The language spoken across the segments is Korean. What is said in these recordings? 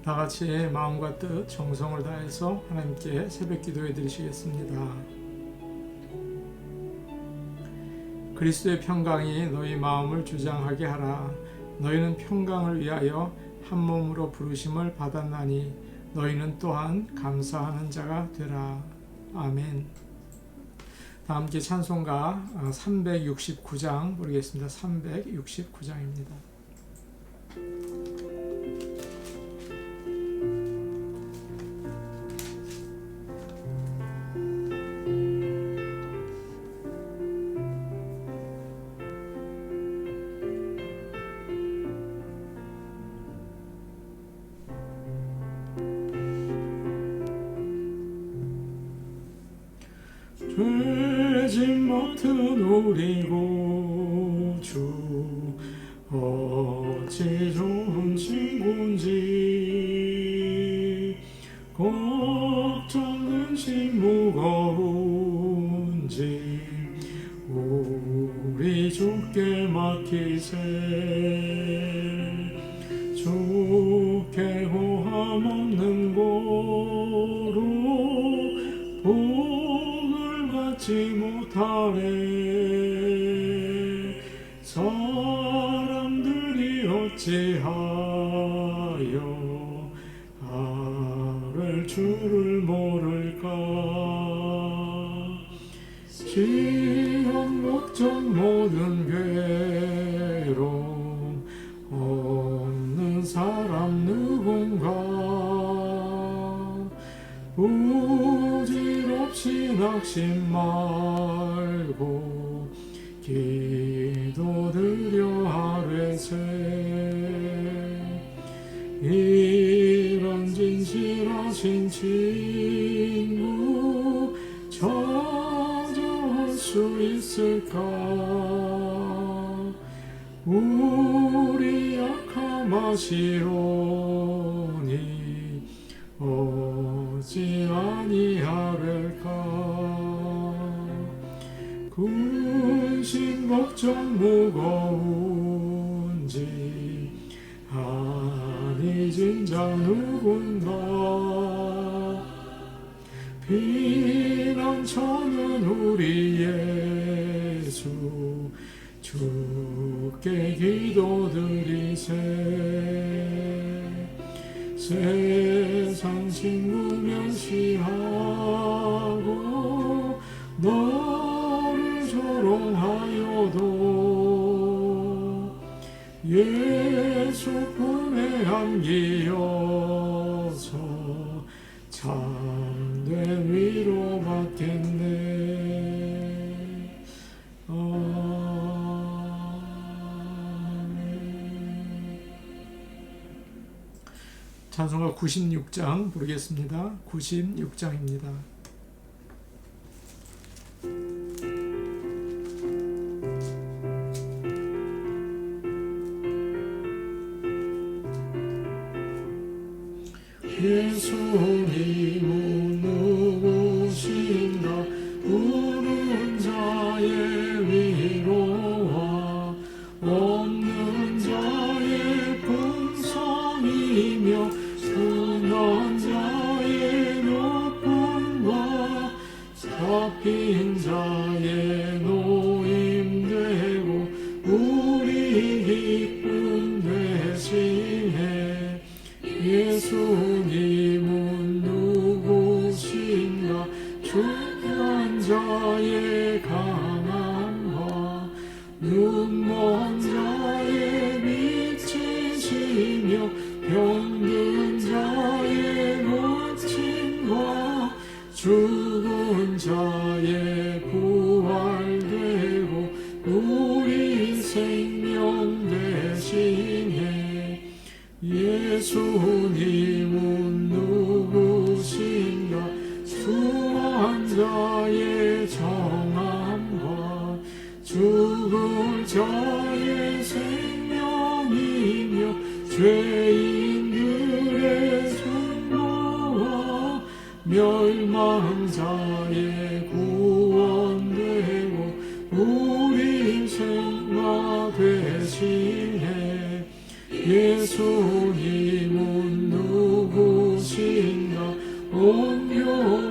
다 같이 마음과 뜻, 정성을 다해서 하나님께 새벽 기도해 드리시겠습니다. 그리스도의 평강이 너희 마음을 주장하게 하라. 너희는 평강을 위하여 한 몸으로 부르심을 받았나니 너희는 또한 감사하는 자가 되라. 아멘. 다 함께 찬송가 369장 부르겠습니다. 369장입니다. 죄짐 맡은 우리 구주 어찌 좋은 친구인지 걱정 근심 무거운지 우리 주께 맡기세. 주께 고함 없는 고로 복을 받지 못하네. 사람들이 어찌하여 아를 주를 모를까. 시험 걱정 모든 괴로움 없는 사람 누군가. 부질없이 낙심 말고 기도드려 하래세. 이런 진실하신 친구 찾아올 수 있을까. 우리 약함 아시오니 어찌 아니하랄까. 근심 걱정 무거운지 아니 진짜 누군가. 피난처는 우리 예수 주께 기도드리세. 세상 친구 멸시하고 너를 조롱하여도 예수 품에 안기어서 참된 위로 받겠네. 찬송가 96장 부르겠습니다. 96장입니다. 예수님은 누구신가. 부른 자의 위로와 없는 자의 풍성이며 순한 자의 높음과 잡힌 자의 노임되고 우리 기쁨 대신에. 예수님은 누구신가. 죽은 자의 강함과 눈먼 자의 빛이시며 병든 자의 고침과 죽은 자의 부활되고 우리 생명 대신에. 예수님은 누구신가. 수한 자의 정함과 죽을 자의 생명이며 죄인들의 증거와 멸망 자의 구원되고 우리 생마 대신에. 예수님은 누구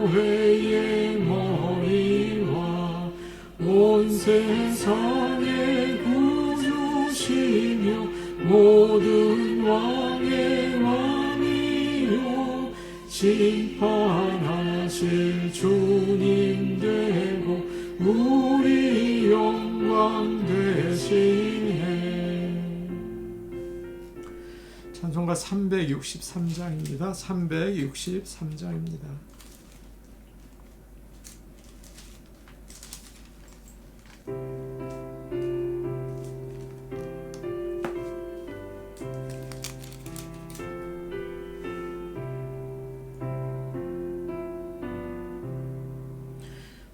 교회의 머리와 온 세상의 구주시며 모든 왕의 왕이요 심판하실 주님 되고 우리 영광 되시네. 찬송가 363장입니다. 363장입니다.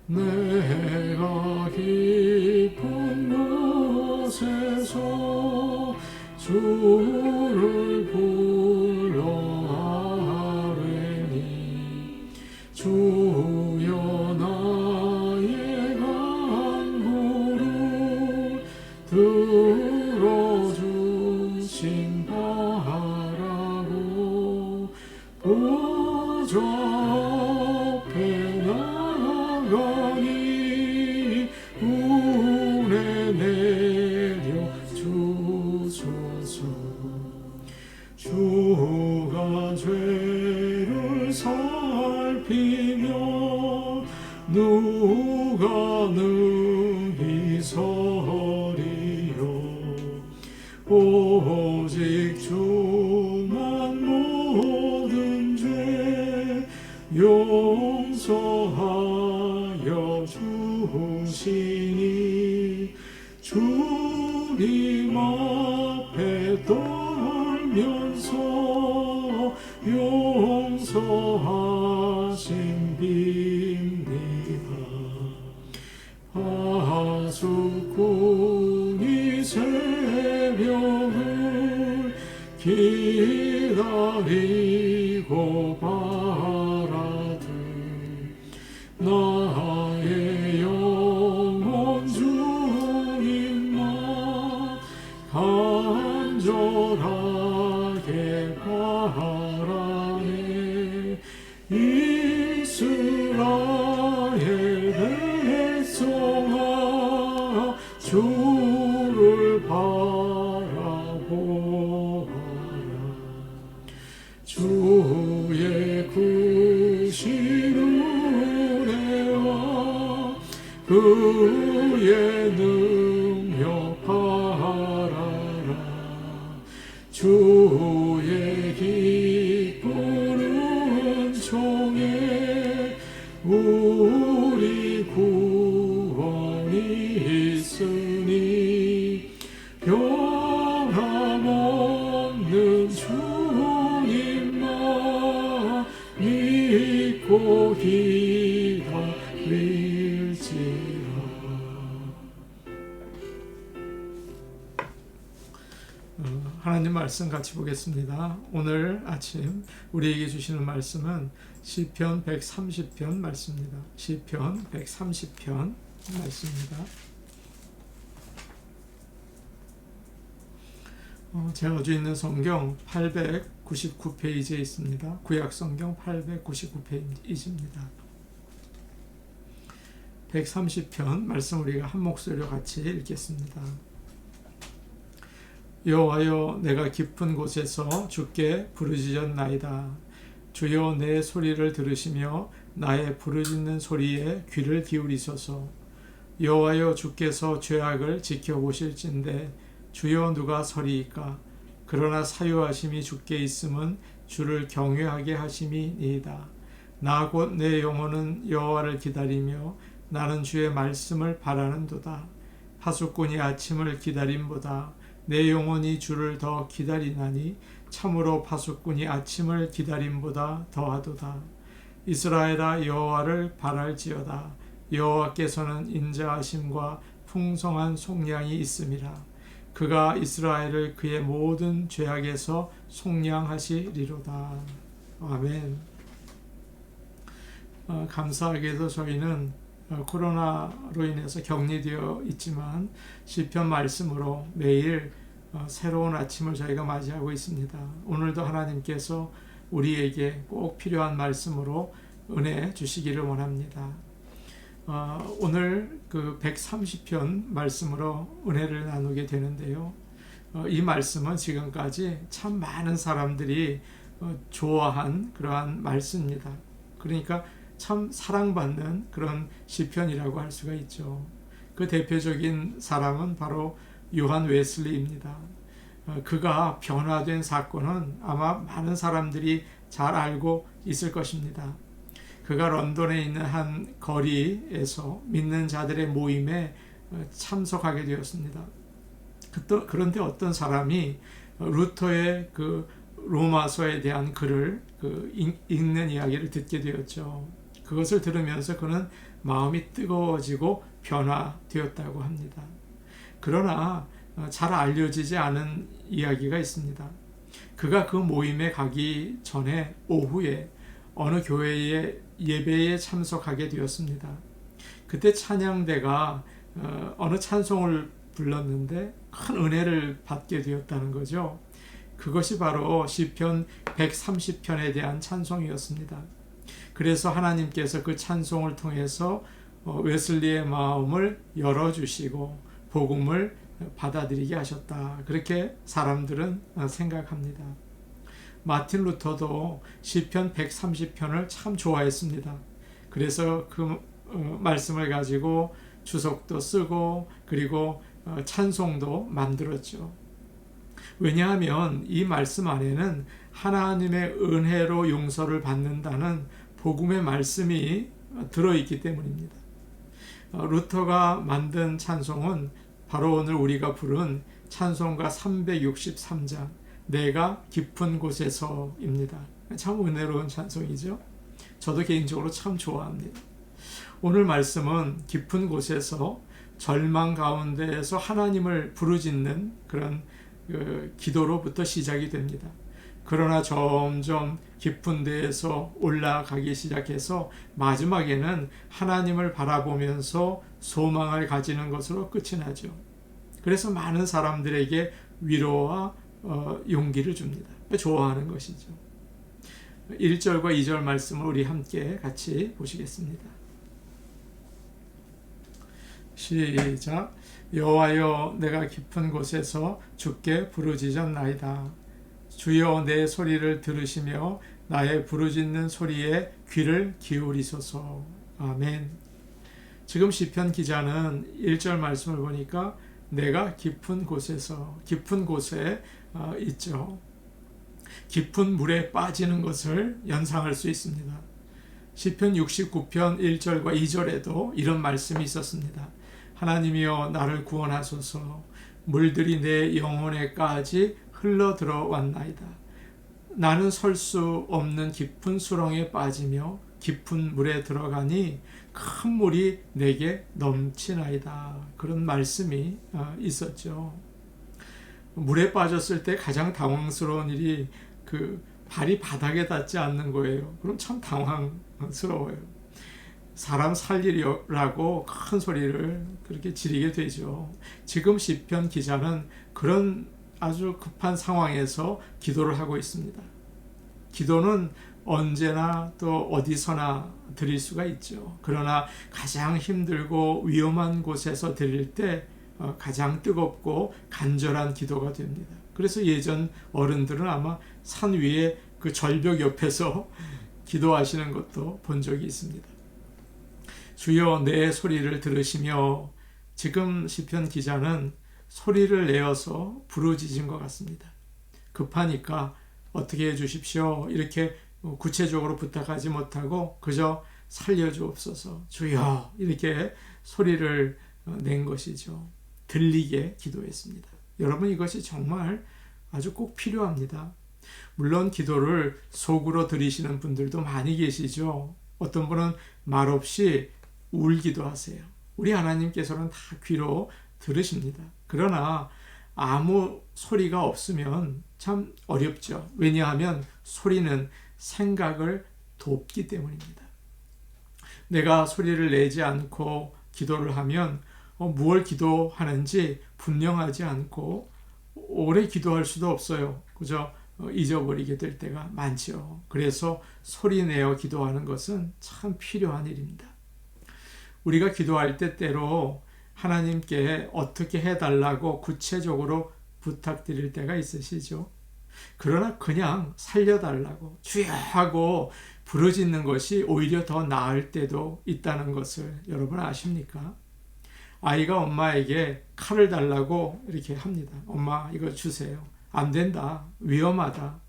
내가 깊은 곳에서 주를 불러 아뢰니 주여 나의 간구를 들어주신 바라고 보좌 앞에 나가니 은혜 내려 주소서. 주가 죄를 살피며 누가 능히 서리요. 오직 주만 모든 죄 용서하여 주시니 주님 앞에 떨면서 용서하신 빕니다. 파수꾼이 새벽을 기다리고 바라듯 나의 영혼 주님만 간절하게 바라네. 이스라엘 백성아 주를 바라보아라. 주의 크신 은혜와 그의 능력 바라라. 주의 기쁜 은총에 우리 구원이 있으니 변함없는 주님만 믿고 기다릴지라. 하나님 말씀 같이 보겠습니다. 오늘 아침 우리에게 주시는 말씀은 시편 130편 말씀입니다. 시편 130편 말씀입니다. 제가 가지고 있는 성경 899페이지에 있습니다. 구약 성경 899페이지입니다. 130편 말씀 우리가 한 목소리로 같이 읽겠습니다. 여호와여, 내가 깊은 곳에서 주께 부르짖었나이다. 주여, 내 소리를 들으시며 나의 부르짖는 소리에 귀를 기울이소서. 여호와여, 주께서 죄악을 지켜보실진대 주여 누가 서리이까? 그러나 사유하심이 주께 있음은 주를 경외하게 하심이니이다. 나 곧 내 영혼은 여호와를 기다리며 나는 주의 말씀을 바라는도다. 하숫꾼이 아침을 기다림보다 내 영혼이 주를 더 기다리나니 참으로 파수꾼이 아침을 기다림보다 더하도다. 이스라엘아, 여호와를 바랄지어다. 여호와께서는 인자하심과 풍성한 속량이 있음이라. 그가 이스라엘을 그의 모든 죄악에서 속량하시리로다. 아멘. 감사하게도 저희는 코로나로 인해서 격리되어 있지만 시편 말씀으로 매일 새로운 아침을 저희가 맞이하고 있습니다. 오늘도 하나님께서 우리에게 꼭 필요한 말씀으로 은혜 주시기를 원합니다. 오늘 그 130편 말씀으로 은혜를 나누게 되는데요. 이 말씀은 지금까지 참 많은 사람들이 좋아한 그러한 말씀입니다. 그러니까 참 사랑받는 그런 시편이라고 할 수가 있죠. 그 대표적인 사람은 바로 요한 웨슬리입니다. 그가 변화된 사건은 아마 많은 사람들이 잘 알고 있을 것입니다. 그가 런던에 있는 한 거리에서 믿는 자들의 모임에 참석하게 되었습니다. 그런데 어떤 사람이 루터의 그 로마서에 대한 글을 읽는 이야기를 듣게 되었죠. 그것을 들으면서 그는 마음이 뜨거워지고 변화되었다고 합니다. 그러나 잘 알려지지 않은 이야기가 있습니다. 그가 그 모임에 가기 전에 오후에 어느 교회의 예배에 참석하게 되었습니다. 그때 찬양대가 어느 찬송을 불렀는데 큰 은혜를 받게 되었다는 거죠. 그것이 바로 시편 130편에 대한 찬송이었습니다. 그래서 하나님께서 그 찬송을 통해서 웨슬리의 마음을 열어주시고 복음을 받아들이게 하셨다. 그렇게 사람들은 생각합니다. 마틴 루터도 시편 130편을 참 좋아했습니다. 그래서 그 말씀을 가지고 주석도 쓰고 그리고 찬송도 만들었죠. 왜냐하면 이 말씀 안에는 하나님의 은혜로 용서를 받는다는 복음의 말씀이 들어있기 때문입니다. 루터가 만든 찬송은 바로 오늘 우리가 부른 찬송가 363장 내가 깊은 곳에서입니다. 참 은혜로운 찬송이죠. 저도 개인적으로 참 좋아합니다. 오늘 말씀은 깊은 곳에서 절망 가운데에서 하나님을 부르짖는 그런 기도로부터 시작이 됩니다. 그러나 점점 깊은 데에서 올라가기 시작해서 마지막에는 하나님을 바라보면서 소망을 가지는 것으로 끝이 나죠. 그래서 많은 사람들에게 위로와 용기를 줍니다. 좋아하는 것이죠. 1절과 2절 말씀을 우리 함께 같이 보시겠습니다. 시작. 여호와여 내가 깊은 곳에서 주께 부르짖었나이다. 주여 내 소리를 들으시며 나의 부르짖는 소리에 귀를 기울이소서. 아멘. 지금 시편 기자는 1절 말씀을 보니까 내가 깊은 곳에서 깊은 곳에 있죠. 깊은 물에 빠지는 것을 연상할 수 있습니다. 시편 69편 1절과 2절에도 이런 말씀이 있었습니다. 하나님이여 나를 구원하소서. 물들이 내 영혼에까지 흘러 들어왔나이다. 나는 설 수 없는 깊은 수렁에 빠지며 깊은 물에 들어가니 큰 물이 내게 넘치나이다. 그런 말씀이 있었죠. 물에 빠졌을 때 가장 당황스러운 일이 그 발이 바닥에 닿지 않는 거예요. 그럼 참 당황스러워요. 사람 살리려고 큰 소리를 그렇게 지르게 되죠. 지금 시편 기자는 그런 아주 급한 상황에서 기도를 하고 있습니다. 기도는 언제나 또 어디서나 드릴 수가 있죠. 그러나 가장 힘들고 위험한 곳에서 드릴 때 가장 뜨겁고 간절한 기도가 됩니다. 그래서 예전 어른들은 아마 산 위에 그 절벽 옆에서 기도하시는 것도 본 적이 있습니다. 주여 내 소리를 들으시며, 지금 시편 기자는 소리를 내어서 부르짖은 것 같습니다. 급하니까 어떻게 해주십시오 이렇게 구체적으로 부탁하지 못하고 그저 살려주옵소서 주여 이렇게 소리를 낸 것이죠. 들리게 기도했습니다. 여러분, 이것이 정말 아주 꼭 필요합니다. 물론 기도를 속으로 드리시는 분들도 많이 계시죠. 어떤 분은 말없이 울기도 하세요. 우리 하나님께서는 다 귀로 들으십니다. 그러나 아무 소리가 없으면 참 어렵죠. 왜냐하면 소리는 생각을 돕기 때문입니다. 내가 소리를 내지 않고 기도를 하면 무엇을 기도하는지 분명하지 않고 오래 기도할 수도 없어요. 그저 잊어버리게 될 때가 많죠. 그래서 소리내어 기도하는 것은 참 필요한 일입니다. 우리가 기도할 때 때로 하나님께 어떻게 해달라고 구체적으로 부탁드릴 때가 있으시죠. 그러나 그냥 살려달라고 주여 하고 부르짖는 것이 오히려 더 나을 때도 있다는 것을 여러분 아십니까? 아이가 엄마에게 칼을 달라고 이렇게 합니다. 엄마 이거 주세요. 안 된다. 위험하다.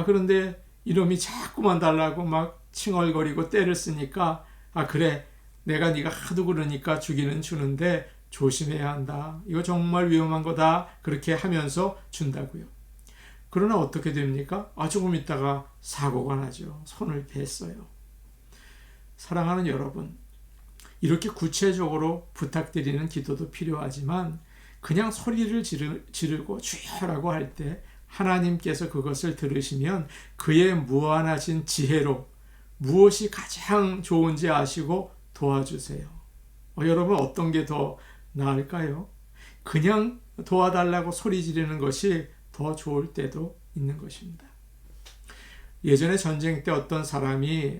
그런데 이놈이 자꾸만 달라고 막 칭얼거리고 때를 쓰니까 그래 내가 네가 하도 그러니까 주기는 주는데 조심해야 한다. 이거 정말 위험한 거다. 그렇게 하면서 준다고요. 그러나 어떻게 됩니까? 조금 있다가 사고가 나죠. 손을 댔어요. 사랑하는 여러분, 이렇게 구체적으로 부탁드리는 기도도 필요하지만 그냥 소리를 지르고 주여라고 할 때 하나님께서 그것을 들으시면 그의 무한하신 지혜로 무엇이 가장 좋은지 아시고 도와주세요. 여러분 어떤 게 더 나을까요? 그냥 도와달라고 소리 지르는 것이 더 좋을 때도 있는 것입니다. 예전에 전쟁 때 어떤 사람이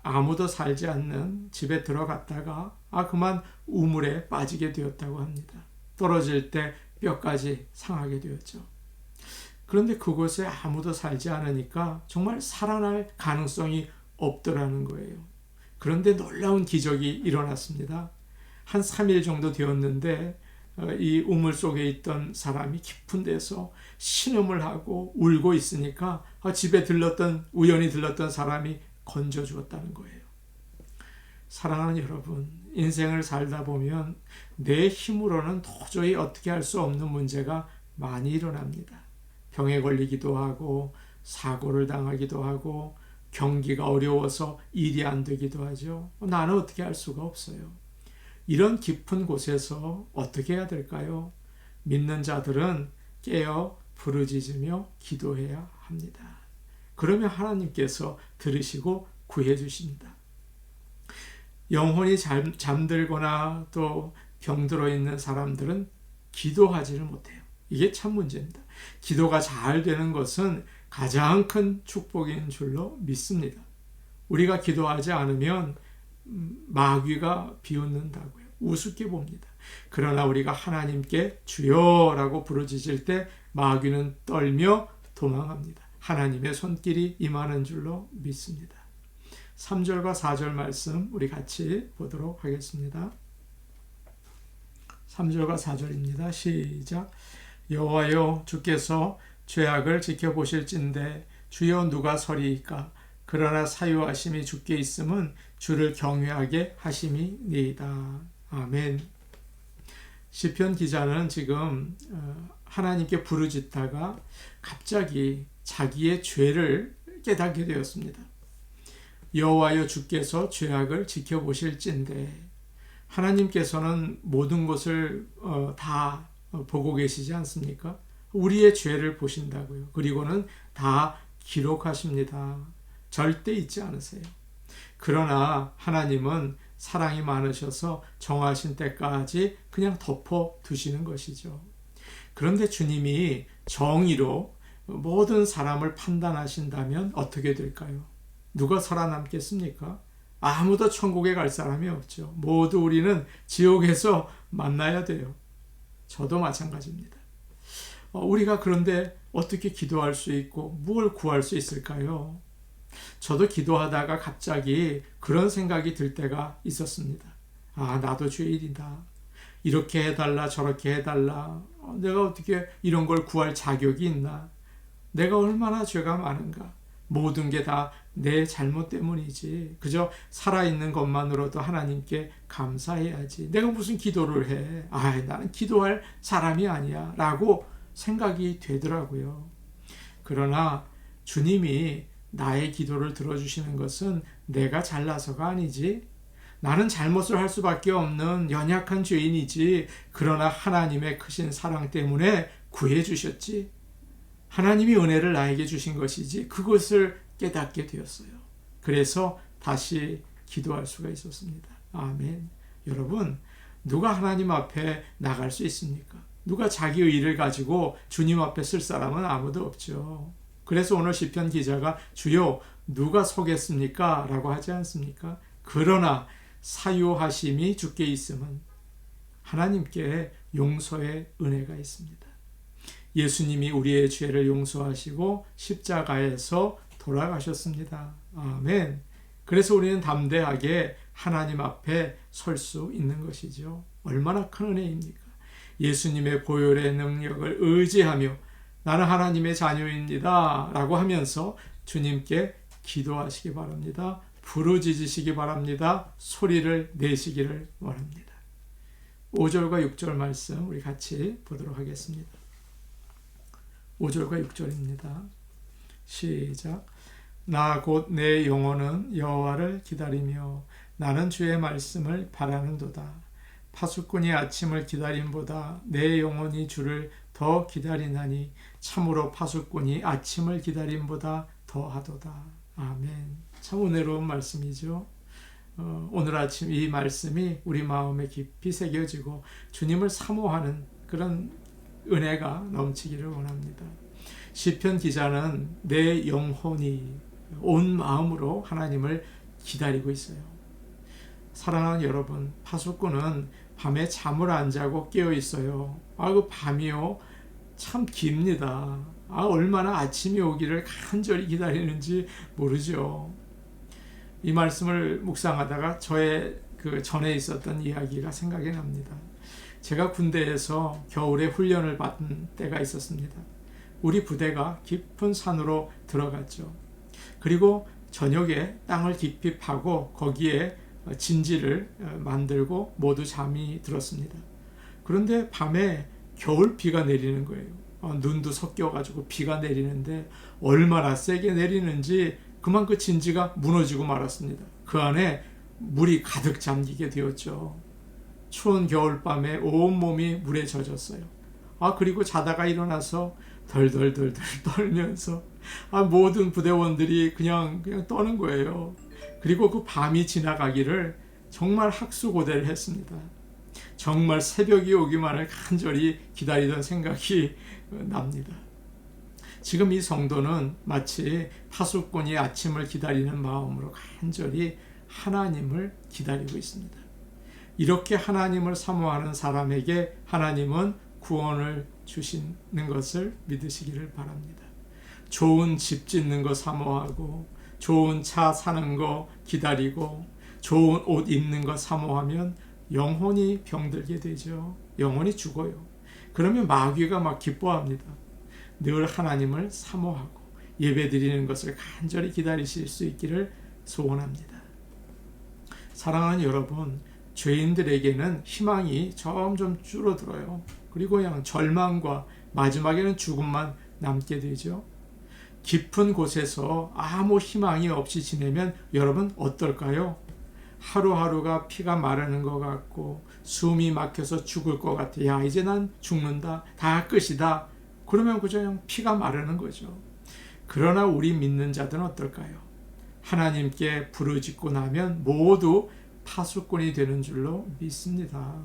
아무도 살지 않는 집에 들어갔다가 그만 우물에 빠지게 되었다고 합니다. 떨어질 때 뼈까지 상하게 되었죠. 그런데 그곳에 아무도 살지 않으니까 정말 살아날 가능성이 없더라는 거예요. 그런데 놀라운 기적이 일어났습니다. 한 3일 정도 되었는데 이 우물 속에 있던 사람이 깊은 데서 신음을 하고 울고 있으니까 집에 우연히 들렀던 사람이 건져 주었다는 거예요. 사랑하는 여러분, 인생을 살다 보면 내 힘으로는 도저히 어떻게 할 수 없는 문제가 많이 일어납니다. 병에 걸리기도 하고 사고를 당하기도 하고 경기가 어려워서 일이 안 되기도 하죠. 나는 어떻게 할 수가 없어요. 이런 깊은 곳에서 어떻게 해야 될까요? 믿는 자들은 깨어 부르짖으며 기도해야 합니다. 그러면 하나님께서 들으시고 구해 주십니다. 영혼이 잠들거나 또 병들어 있는 사람들은 기도하지를 못해요. 이게 참 문제입니다. 기도가 잘 되는 것은 가장 큰 축복인 줄로 믿습니다. 우리가 기도하지 않으면 마귀가 비웃는다고요. 우습게 봅니다. 그러나 우리가 하나님께 주여라고 부르짖을 때 마귀는 떨며 도망합니다. 하나님의 손길이 임하는 줄로 믿습니다. 3절과 4절 말씀 우리 같이 보도록 하겠습니다. 3절과 4절입니다. 시작. 여호와여 주께서 죄악을 지켜보실진대 주여 누가 서리이까. 그러나 사유하심이 주께 있음은 주를 경외하게 하심이니이다. 아멘. 시편 기자는 지금 하나님께 부르짖다가 갑자기 자기의 죄를 깨닫게 되었습니다. 여호와여 주께서 죄악을 지켜보실진대. 하나님께서는 모든 것을 다 보고 계시지 않습니까? 우리의 죄를 보신다고요. 그리고는 다 기록하십니다. 절대 잊지 않으세요. 그러나 하나님은 사랑이 많으셔서 정하신 때까지 그냥 덮어두시는 것이죠. 그런데 주님이 정의로 모든 사람을 판단하신다면 어떻게 될까요? 누가 살아남겠습니까? 아무도 천국에 갈 사람이 없죠. 모두 우리는 지옥에서 만나야 돼요. 저도 마찬가지입니다. 우리가 그런데 어떻게 기도할 수 있고 무엇을 구할 수 있을까요? 저도 기도하다가 갑자기 그런 생각이 들 때가 있었습니다. 나도 죄인이다. 이렇게 해달라 저렇게 해달라. 내가 어떻게 이런 걸 구할 자격이 있나? 내가 얼마나 죄가 많은가? 모든 게 다 내 잘못 때문이지. 그저 살아있는 것만으로도 하나님께 감사해야지. 내가 무슨 기도를 해. 나는 기도할 사람이 아니야. 라고 생각이 되더라고요. 그러나 주님이 나의 기도를 들어주시는 것은 내가 잘나서가 아니지. 나는 잘못을 할 수밖에 없는 연약한 죄인이지. 그러나 하나님의 크신 사랑 때문에 구해주셨지. 하나님이 은혜를 나에게 주신 것이지. 그것을 깨닫게 되었어요. 그래서 다시 기도할 수가 있었습니다. 아멘. 여러분, 누가 하나님 앞에 나갈 수 있습니까? 누가 자기 의를 가지고 주님 앞에 쓸 사람은 아무도 없죠. 그래서 오늘 시편 기자가 주여 누가 속겠습니까? 라고 하지 않습니까? 그러나 사유하심이 주께 있음은 하나님께 용서의 은혜가 있습니다. 예수님이 우리의 죄를 용서하시고 십자가에서 돌아가셨습니다. 아멘. 그래서 우리는 담대하게 하나님 앞에 설 수 있는 것이죠. 얼마나 큰 은혜입니까? 예수님의 보혈의 능력을 의지하며 나는 하나님의 자녀입니다 라고 하면서 주님께 기도하시기 바랍니다. 부르짖으시기 바랍니다. 소리를 내시기를 원합니다. 5절과 6절 말씀 우리 같이 보도록 하겠습니다. 5절과 6절입니다. 시작. 나 곧 내 영혼은 여호와를 기다리며 나는 주의 말씀을 바라는도다. 파수꾼이 아침을 기다림보다 내 영혼이 주를 더 기다리나니 참으로 파수꾼이 아침을 기다림보다 더하도다. 아멘. 참 은혜로운 말씀이죠. 오늘 아침 이 말씀이 우리 마음에 깊이 새겨지고 주님을 사모하는 그런 은혜가 넘치기를 원합니다. 시편 기자는 내 영혼이 온 마음으로 하나님을 기다리고 있어요. 사랑하는 여러분, 파수꾼은 밤에 잠을 안 자고 깨어 있어요. 그 밤이요 참 깁니다. 얼마나 아침이 오기를 간절히 기다리는지 모르죠. 이 말씀을 묵상하다가 저의 그 전에 있었던 이야기가 생각이 납니다. 제가 군대에서 겨울에 훈련을 받은 때가 있었습니다. 우리 부대가 깊은 산으로 들어갔죠. 그리고 저녁에 땅을 깊이 파고 거기에 진지를 만들고 모두 잠이 들었습니다. 그런데 밤에 겨울 비가 내리는 거예요. 눈도 섞여가지고 비가 내리는데 얼마나 세게 내리는지 그만 그 진지가 무너지고 말았습니다. 그 안에 물이 가득 잠기게 되었죠. 추운 겨울밤에 온몸이 물에 젖었어요. 그리고 자다가 일어나서 덜덜덜덜 떨면서 모든 부대원들이 그냥 떠는 거예요. 그리고 그 밤이 지나가기를 정말 학수고대를 했습니다. 정말 새벽이 오기만을 간절히 기다리던 생각이 납니다. 지금 이 성도는 마치 파수꾼이 아침을 기다리는 마음으로 간절히 하나님을 기다리고 있습니다. 이렇게 하나님을 사모하는 사람에게 하나님은 구원을 주시는 것을 믿으시기를 바랍니다. 좋은 집 짓는 거 사모하고 좋은 차 사는 거 기다리고 좋은 옷 입는 거 사모하면 영혼이 병들게 되죠. 영혼이 죽어요. 그러면 마귀가 막 기뻐합니다. 늘 하나님을 사모하고 예배드리는 것을 간절히 기다리실 수 있기를 소원합니다. 사랑하는 여러분, 죄인들에게는 희망이 점점 줄어들어요. 그리고 그냥 절망과 마지막에는 죽음만 남게 되죠. 깊은 곳에서 아무 희망이 없이 지내면 여러분 어떨까요? 하루하루가 피가 마르는 것 같고 숨이 막혀서 죽을 것 같아. 야, 이제 난 죽는다. 다 끝이다. 그러면 그냥 피가 마르는 거죠. 그러나 우리 믿는 자들은 어떨까요? 하나님께 부르짖고 나면 모두 파수꾼이 되는 줄로 믿습니다.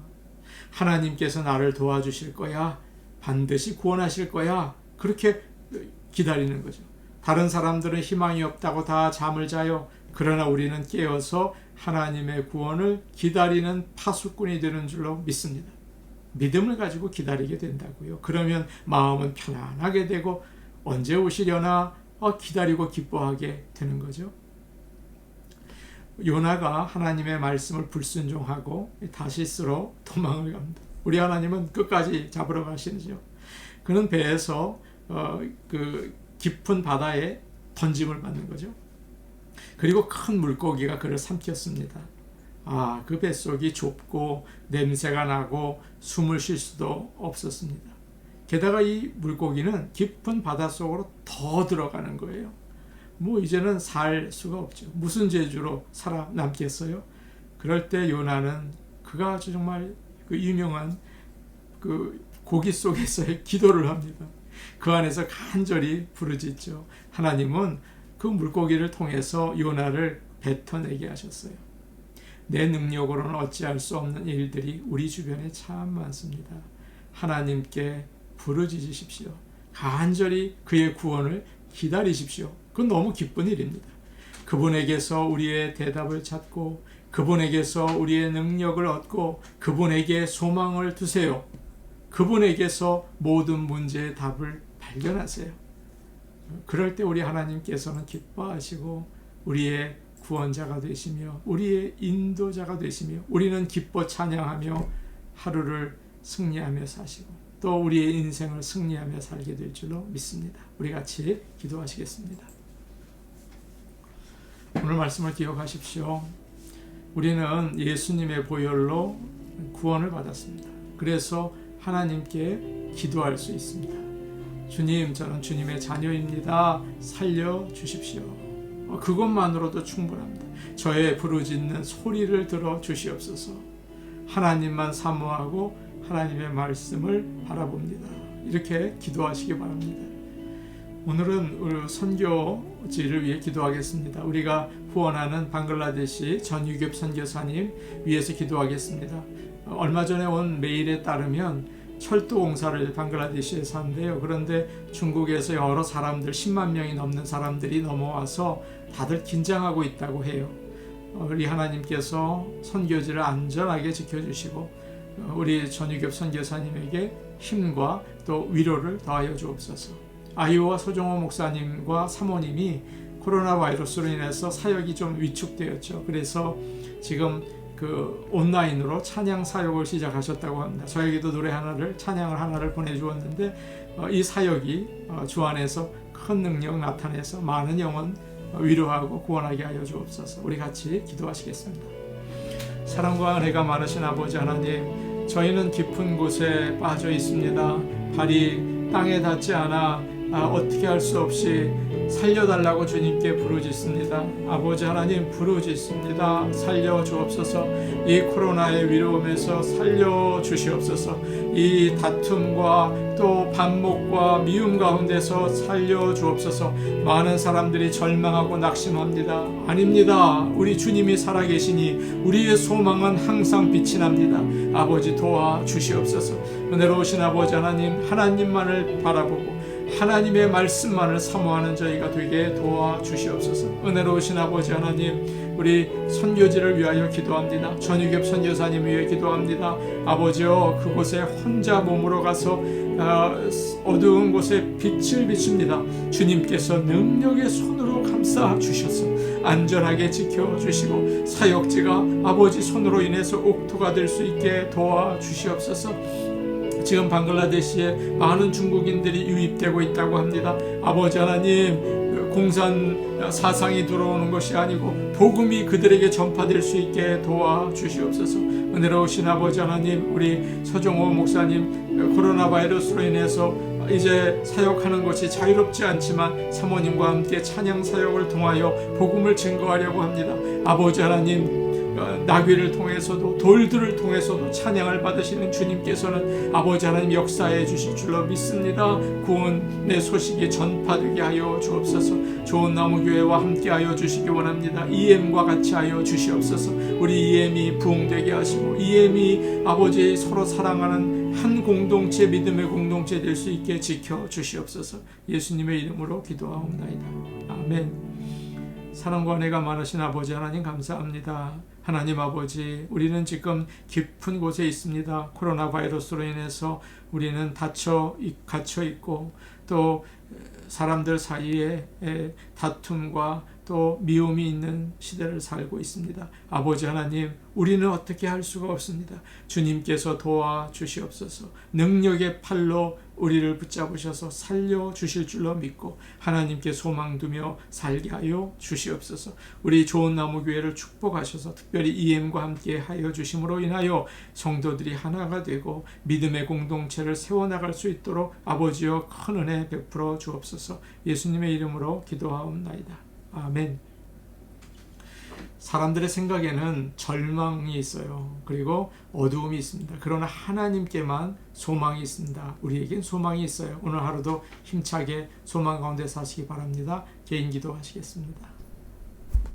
하나님께서 나를 도와주실 거야. 반드시 구원하실 거야. 그렇게 기다리는 거죠. 다른 사람들은 희망이 없다고 다 잠을 자요. 그러나 우리는 깨어서 하나님의 구원을 기다리는 파수꾼이 되는 줄로 믿습니다. 믿음을 가지고 기다리게 된다고요. 그러면 마음은 편안하게 되고 언제 오시려나 기다리고 기뻐하게 되는 거죠. 요나가 하나님의 말씀을 불순종하고 다시스로 도망을 갑니다. 우리 하나님은 끝까지 잡으러 가시죠. 그는 배에서 그 깊은 바다에 던짐을 받는 거죠. 그리고 큰 물고기가 그를 삼켰습니다. 그 뱃속이 좁고 냄새가 나고 숨을 쉴 수도 없었습니다. 게다가 이 물고기는 깊은 바닷속으로 더 들어가는 거예요. 이제는 살 수가 없죠. 무슨 재주로 살아남겠어요? 그럴 때 요나는 그가 아주 정말 그 유명한 그 고기 속에서의 기도를 합니다. 그 안에서 간절히 부르짖죠. 하나님은 그 물고기를 통해서 요나를 뱉어내게 하셨어요. 내 능력으로는 어찌할 수 없는 일들이 우리 주변에 참 많습니다. 하나님께 부르짖으십시오. 간절히 그의 구원을 기다리십시오. 그건 너무 기쁜 일입니다. 그분에게서 우리의 대답을 찾고 그분에게서 우리의 능력을 얻고 그분에게 소망을 두세요. 그분에게서 모든 문제의 답을 발견하세요. 그럴 때 우리 하나님께서는 기뻐하시고 우리의 구원자가 되시며 우리의 인도자가 되시며 우리는 기뻐 찬양하며 하루를 승리하며 사시고 또 우리의 인생을 승리하며 살게 될 줄로 믿습니다. 우리 같이 기도하시겠습니다. 오늘 말씀을 기억하십시오. 우리는 예수님의 보혈로 구원을 받았습니다. 그래서 하나님께 기도할 수 있습니다. 주님, 저는 주님의 자녀입니다. 살려주십시오. 그것만으로도 충분합니다. 저의 부르짖는 소리를 들어 주시옵소서. 하나님만 사모하고 하나님의 말씀을 바라봅니다. 이렇게 기도하시기 바랍니다. 오늘은 우리 선교지를 위해 기도하겠습니다. 우리가 후원하는 방글라데시 전유겹 선교사님 위해서 기도하겠습니다. 얼마 전에 온 메일에 따르면 철도 공사를 방글라데시에서 한대요. 그런데 중국에서 여러 사람들 10만 명이 넘는 사람들이 넘어와서 다들 긴장하고 있다고 해요. 우리 하나님께서 선교지를 안전하게 지켜주시고 우리 전유겹 선교사님에게 힘과 또 위로를 더하여 주옵소서. 아이오와 소정호 목사님과 사모님이 코로나 바이러스로 인해서 사역이 좀 위축되었죠. 그래서 지금 온라인으로 찬양 사역을 시작하셨다고 합니다. 저에게도 노래 찬양을 하나를 보내주었는데 이 사역이 주 안에서 큰 능력 나타내서 많은 영혼 위로하고 구원하게 하여 주옵소서. 우리 같이 기도하시겠습니다. 사랑과 은혜가 많으신 아버지 하나님, 저희는 깊은 곳에 빠져 있습니다. 발이 땅에 닿지 않아 어떻게 할 수 없이 살려달라고 주님께 부르짖습니다. 아버지 하나님, 부르짖습니다. 살려주옵소서. 이 코로나의 위로움에서 살려주시옵소서. 이 다툼과 또 반목과 미움 가운데서 살려주옵소서. 많은 사람들이 절망하고 낙심합니다. 아닙니다. 우리 주님이 살아계시니 우리의 소망은 항상 빛이 납니다. 아버지, 도와주시옵소서. 은혜로우신 아버지 하나님, 하나님만을 바라보고 하나님의 말씀만을 사모하는 저희가 되게 도와주시옵소서. 은혜로우신 아버지 하나님, 우리 선교지를 위하여 기도합니다. 전유겹 선교사님 위해 기도합니다. 아버지여, 그곳에 혼자 몸으로 가서 어두운 곳에 빛을 비춥니다. 주님께서 능력의 손으로 감싸 주셔서 안전하게 지켜주시고 사역지가 아버지 손으로 인해서 옥토가 될 수 있게 도와주시옵소서. 지금 방글라데시에 많은 중국인들이 유입되고 있다고 합니다. 아버지 하나님, 공산 사상이 들어오는 것이 아니고 복음이 그들에게 전파될 수 있게 도와주시옵소서. 은혜로우신 아버지 하나님, 우리 서정호 목사님 코로나 바이러스로 인해서 이제 사역하는 것이 자유롭지 않지만 사모님과 함께 찬양 사역을 통하여 복음을 증거하려고 합니다. 아버지 하나님, 나귀를 통해서도 돌들을 통해서도 찬양을 받으시는 주님께서는 아버지 하나님 역사해 주실 줄로 믿습니다. 구원의 소식이 전파되게 하여 주옵소서. 좋은 나무 교회와 함께 하여 주시기 원합니다. EM과 같이 하여 주시옵소서. 우리 EM이 부흥되게 하시고 EM이 아버지 서로 사랑하는 한 공동체, 믿음의 공동체 될 수 있게 지켜 주시옵소서. 예수님의 이름으로 기도하옵나이다. 아멘. 사랑과 은혜가 많으신 아버지 하나님, 감사합니다. 하나님 아버지, 우리는 지금 깊은 곳에 있습니다. 코로나 바이러스로 인해서 우리는 갇혀 있고 또 사람들 사이에 다툼과 또 미움이 있는 시대를 살고 있습니다. 아버지 하나님, 우리는 어떻게 할 수가 없습니다. 주님께서 도와주시옵소서. 능력의 팔로 우리를 붙잡으셔서 살려주실 줄로 믿고 하나님께 소망 두며 살게 하여 주시옵소서. 우리 좋은 나무 교회를 축복하셔서 특별히 EM과 함께 하여 주심으로 인하여 성도들이 하나가 되고 믿음의 공동체를 세워나갈 수 있도록 아버지여 큰 은혜 베풀어 주옵소서. 예수님의 이름으로 기도하옵나이다. 아멘. 사람들의 생각에는 절망이 있어요. 그리고 어두움이 있습니다. 그러나 하나님께만 소망이 있습니다. 우리에겐 소망이 있어요. 오늘 하루도 힘차게 소망 가운데 사시기 바랍니다. 개인 기도하시겠습니다.